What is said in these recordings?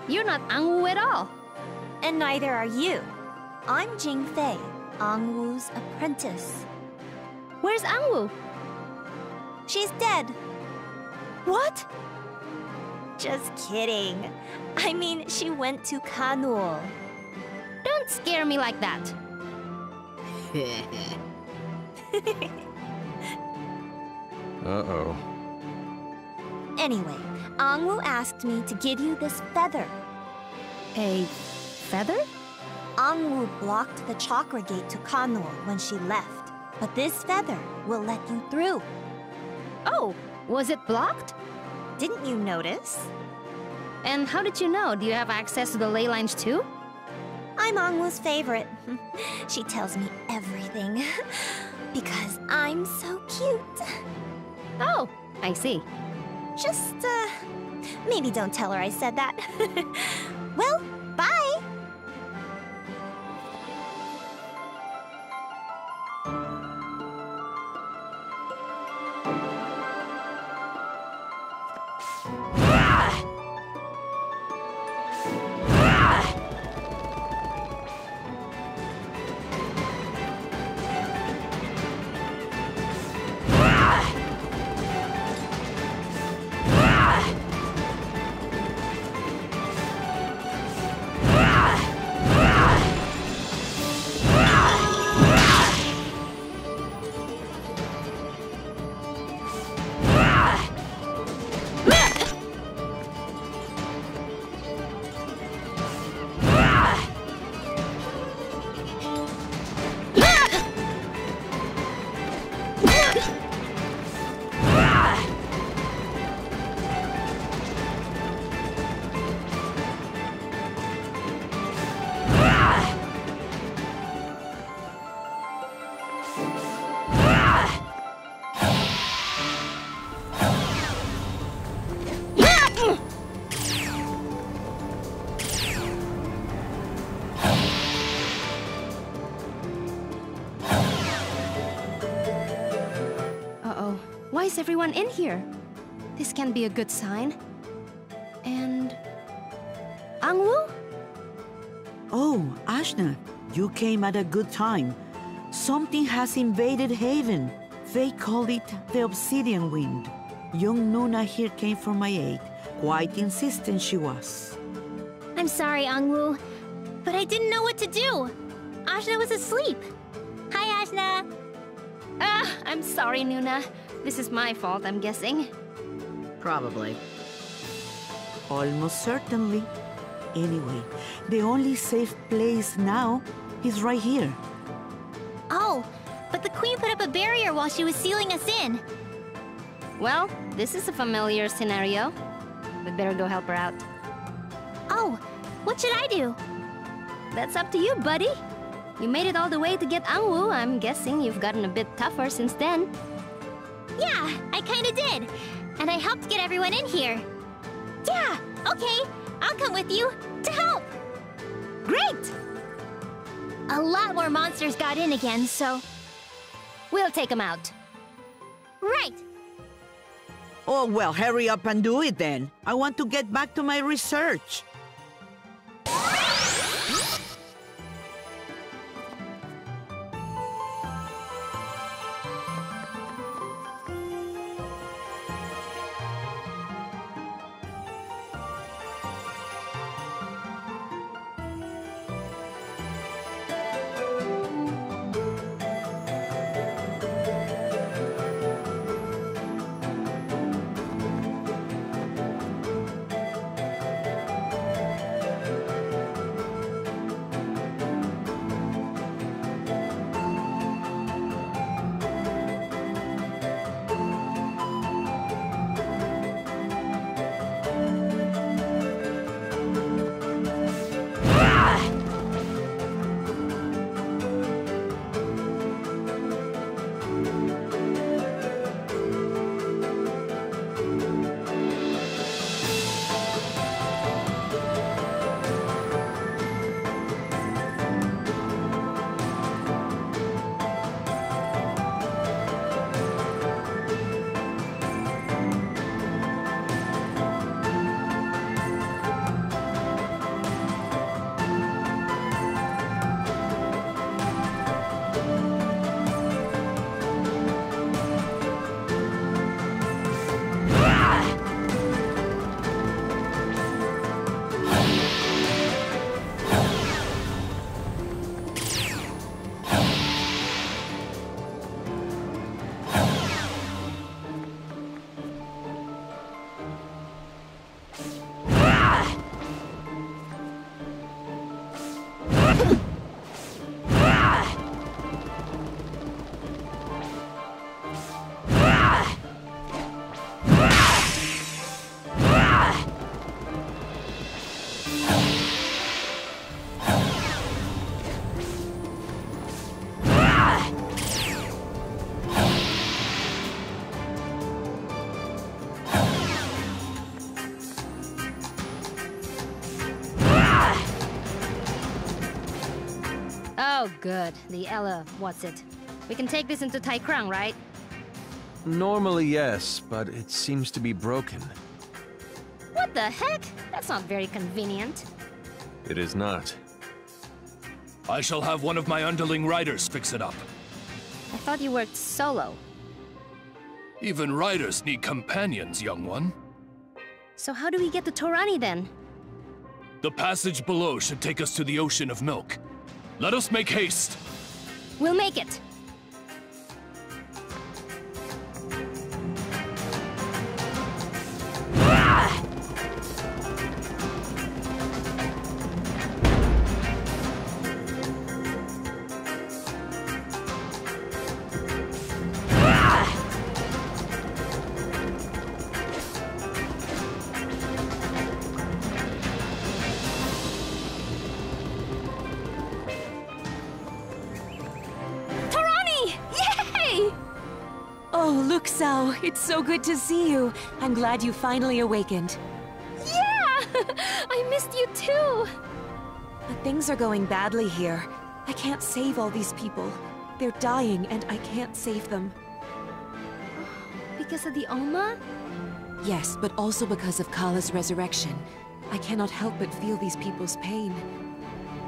You're not Angwoo at all. And neither are you. I'm Jing Fei, Angwoo's apprentice. Where's Angwoo? She's dead. What? Just kidding. I mean, she went to Kanul. Don't scare me like that. Uh-oh. Anyway, Angwoo asked me to give you this feather. A feather? Angwoo blocked the chakra gate to Kanul when she left, but this feather will let you through. Oh, was it blocked? Didn't you notice? And how did you know? Do you have access to the ley lines too? I'm Angwoo's favorite. She tells me everything. Because I'm so cute. Oh, I see. Just, maybe don't tell her I said that. Well, bye! Why is everyone in here? This can't be a good sign. And... Angwoo? Oh, Ashna, you came at a good time. Something has invaded Haven. They call it the Obsidian Wind. Young Nuna here came for my aid. Quite insistent she was. I'm sorry, Angwoo, but I didn't know what to do. Ashna was asleep. Hi, Ashna. I'm sorry, Nuna. This is my fault, I'm guessing. Probably. Almost certainly. Anyway, the only safe place now is right here. Oh, but the Queen put up a barrier while she was sealing us in. Well, this is a familiar scenario. We'd better go help her out. Oh, what should I do? That's up to you, buddy. You made it all the way to get Angwoo. I'm guessing you've gotten a bit tougher since then. Yeah, I kinda did. And I helped get everyone in here. Yeah, okay. I'll come with you to help. Great! A lot more monsters got in again, so... We'll take them out. Right! Oh, well, hurry up and do it then. I want to get back to my research. Oh, good. The Ella, what's it? We can take this into Tai Krang, right? Normally, yes, but it seems to be broken. What the heck? That's not very convenient. It is not. I shall have one of my underling riders fix it up. I thought you worked solo. Even riders need companions, young one. So how do we get to Torani then? The passage below should take us to the Ocean of Milk. Let us make haste. We'll make it. Oh, Luxao, it's so good to see you. I'm glad you finally awakened. Yeah! I missed you too! But things are going badly here. I can't save all these people. They're dying and I can't save them. Because of the Oma? Yes, but also because of Kala's resurrection. I cannot help but feel these people's pain.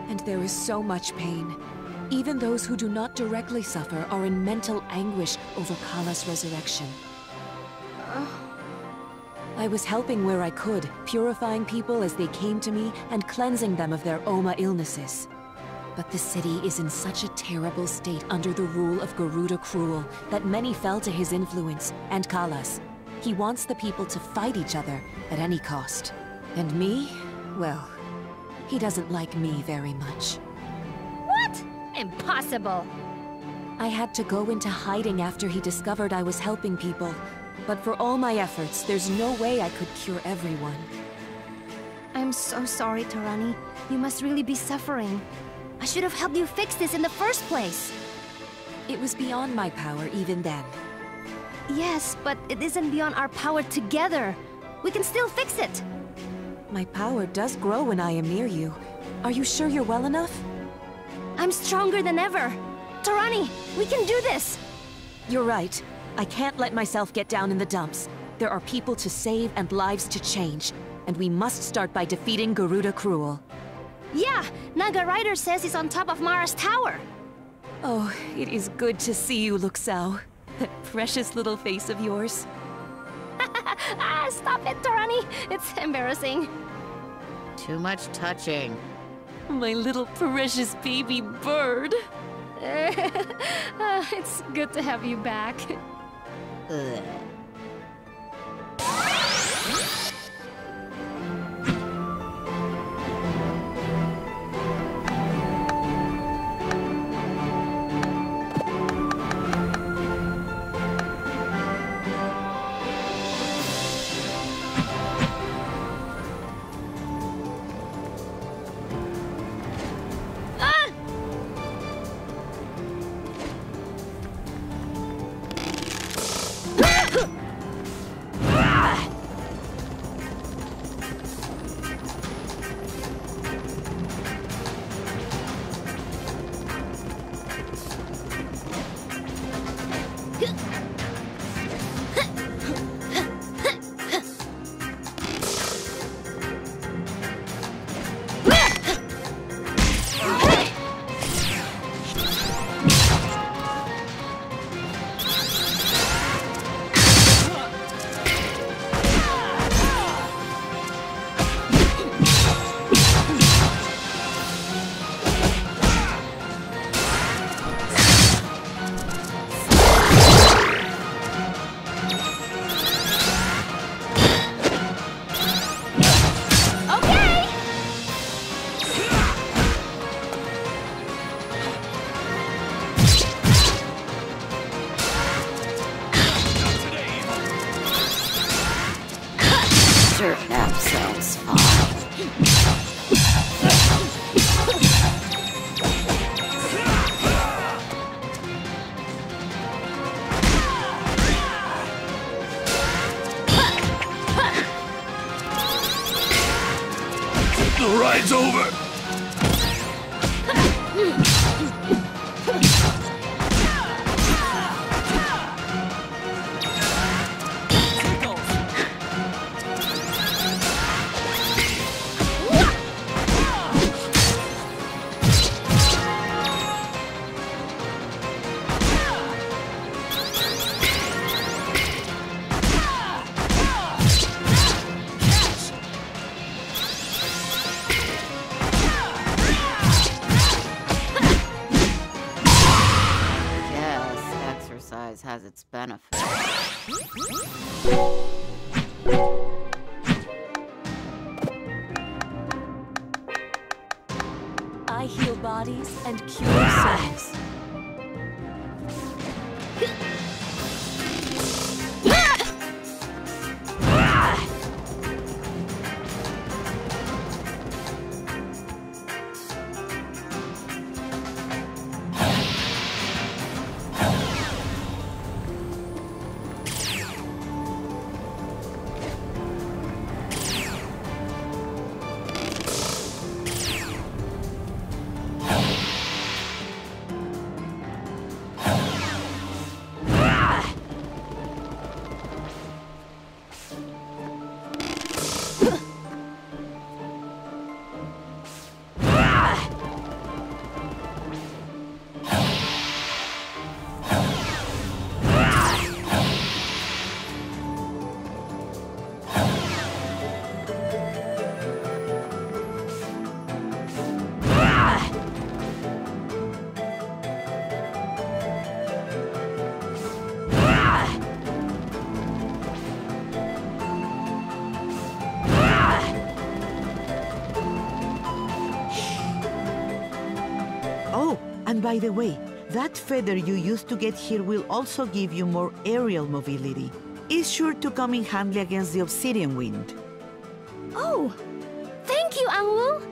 And there is so much pain. Even those who do not directly suffer are in mental anguish over Kala's resurrection. I was helping where I could, purifying people as they came to me and cleansing them of their Oma illnesses. But the city is in such a terrible state under the rule of Garuda Cruel that many fell to his influence, and Kala's. He wants the people to fight each other at any cost. And me? Well, he doesn't like me very much. What? Impossible! I had to go into hiding after he discovered I was helping people. But for all my efforts, there's no way I could cure everyone. I'm so sorry, Torani. You must really be suffering. I should have helped you fix this in the first place. It was beyond my power even then. Yes, but it isn't beyond our power together. We can still fix it. My power does grow when I am near you. Are you sure you're well enough? I'm stronger than ever. Torani, we can do this! You're right. I can't let myself get down in the dumps. There are people to save and lives to change. And we must start by defeating Garuda Cruel. Yeah, Naga Rider says he's on top of Mara's tower. Oh, it is good to see you, Luxao. That precious little face of yours. Stop it, Torani. It's embarrassing. Too much touching. My little precious baby bird. It's good to have you back. Ugh. That sounds fine. The ride's over! benefit. I heal bodies and cure souls. Oh, and by the way, that feather you used to get here will also give you more aerial mobility. It's sure to come in handy against the obsidian wind. Oh, thank you, Angwu.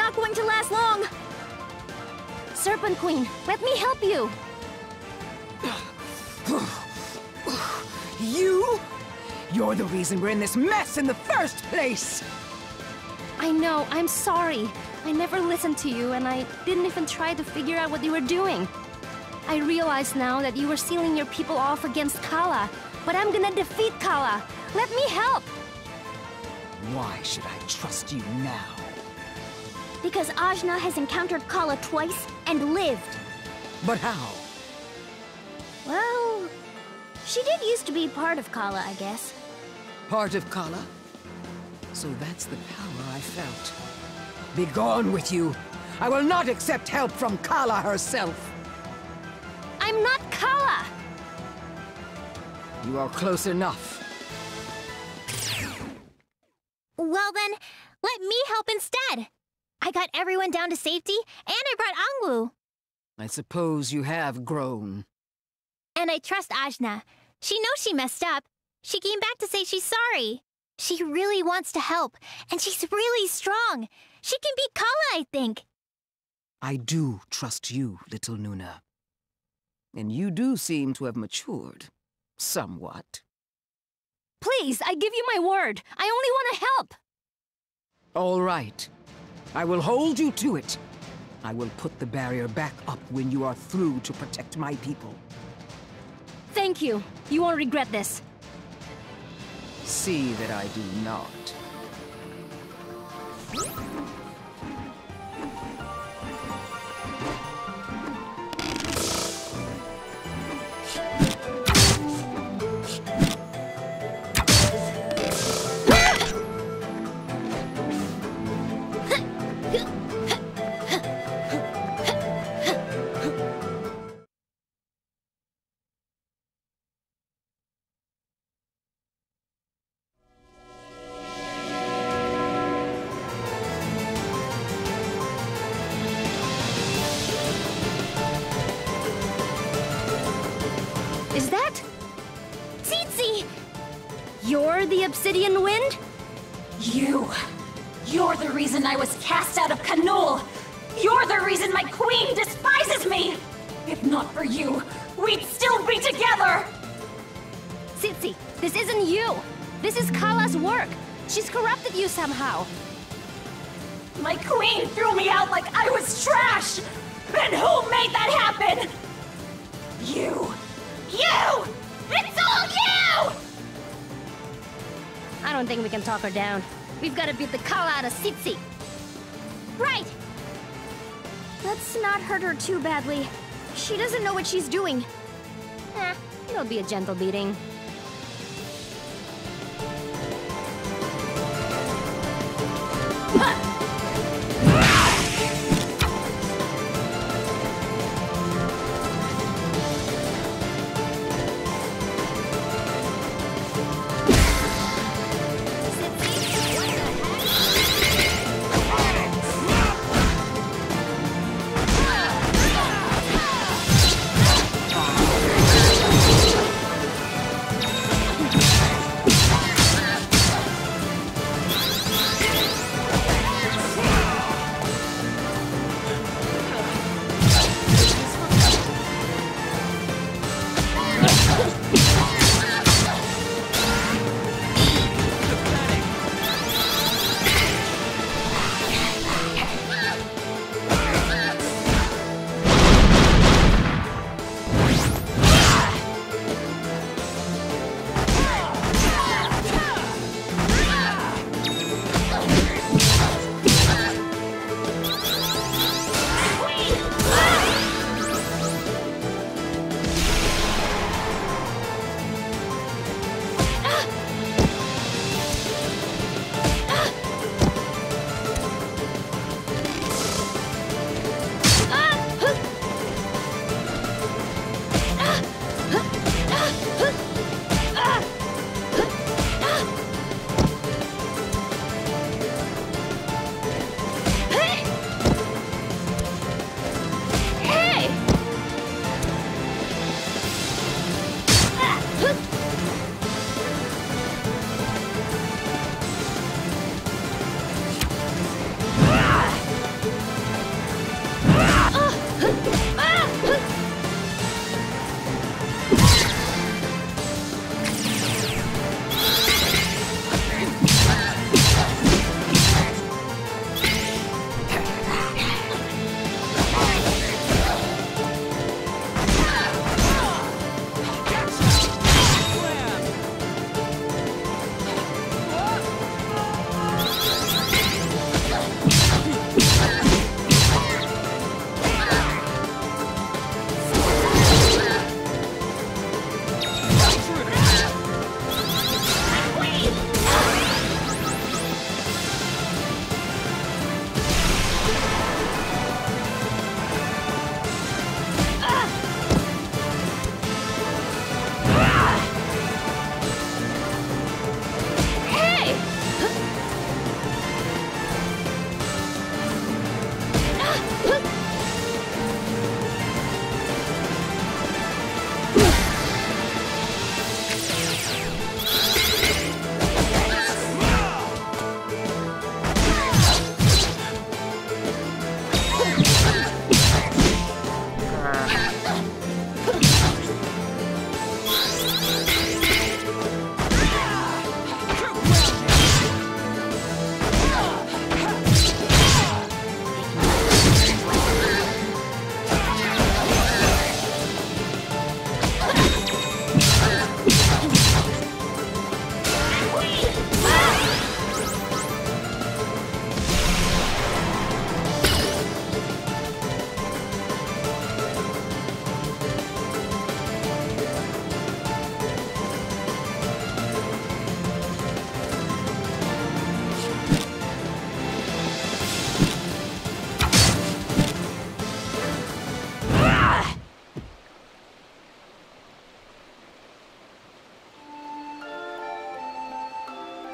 not going to last long! Serpent Queen, let me help you! You? You're the reason we're in this mess in the first place! I know, I'm sorry. I never listened to you, and I didn't even try to figure out what you were doing. I realize now that you were sealing your people off against Kala, but I'm gonna defeat Kala. Let me help! Why should I trust you now? Because Ajna has encountered Kala twice and lived. But how? Well, she did used to be part of Kala, I guess. Part of Kala? So that's the power I felt. Begone with you! I will not accept help from Kala herself! I'm not Kala! You are close enough. Well then, let me help instead. I got everyone down to safety, and I brought Angwu. I suppose you have grown. And I trust Ajna. She knows she messed up. She came back to say she's sorry. She really wants to help, and she's really strong. She can beat Kala, I think. I do trust you, little Nuna. And you do seem to have matured. Somewhat. Please, I give you my word. I only want to help. All right. I will hold you to it. I will put the barrier back up when you are through to protect my people. Thank you. You won't regret this. See that I do not. Is that? Tsitsi! You're the Obsidian Wind? You're the reason I was cast out of Kanul! You're the reason my queen despises me! If not for you, we'd still be together! Tsitsi, this isn't you. This is Kala's work. She's corrupted you somehow. My queen threw me out like I was trash! And who made that happen? You! It's all you! I don't think we can talk her down. We've got to beat the Kala out of Tsitsi. Right! Let's not hurt her too badly. She doesn't know what she's doing. It'll be a gentle beating.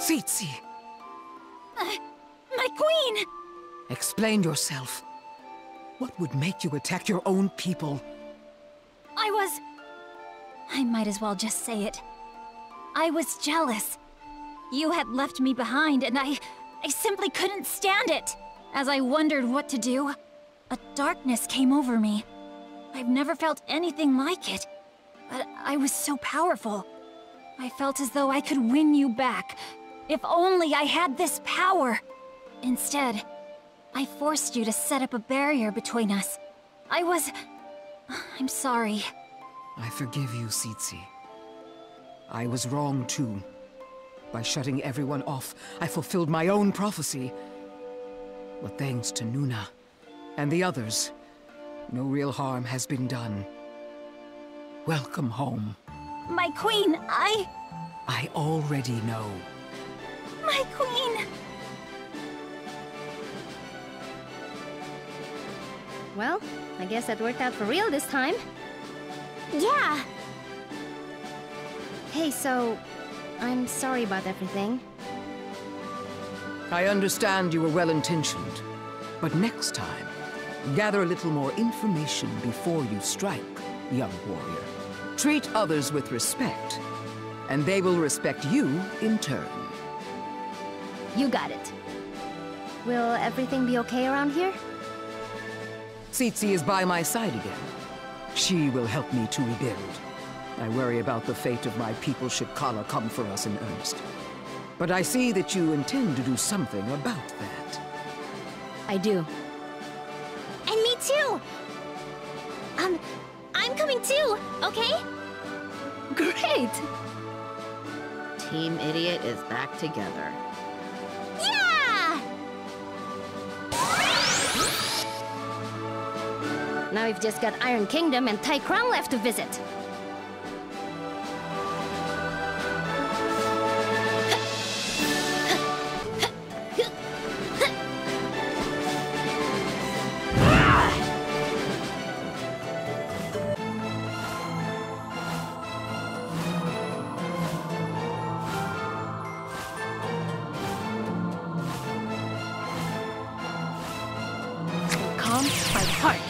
Tsitsi, My queen! explain yourself. What would make you attack your own people? I might as well just say it. I was jealous. You had left me behind, and I simply couldn't stand it. As I wondered what to do, a darkness came over me. I've never felt anything like it, but I was so powerful. I felt as though I could win you back, if only I had this power. Instead, I forced you to set up a barrier between us. I'm sorry. I forgive you, Tsitsi. I was wrong too. By shutting everyone off, I fulfilled my own prophecy. But thanks to Nuna and the others, no real harm has been done. Welcome home. My queen, I already know. My queen! Well, I guess that worked out for real this time. Yeah. Hey, so... I'm sorry about everything. I understand you were well-intentioned, but next time, gather a little more information before you strike, young warrior. Treat others with respect, and they will respect you in turn. You got it. Will everything be okay around here? Tsitsi is by my side again. She will help me to rebuild. I worry about the fate of my people should Kala come for us in earnest. But I see that you intend to do something about that. I do. And me too! I'm coming too, okay? Great! Team Idiot is back together. Yeah! Now we've just got Iron Kingdom and Tai Crown left to visit. Calm by heart.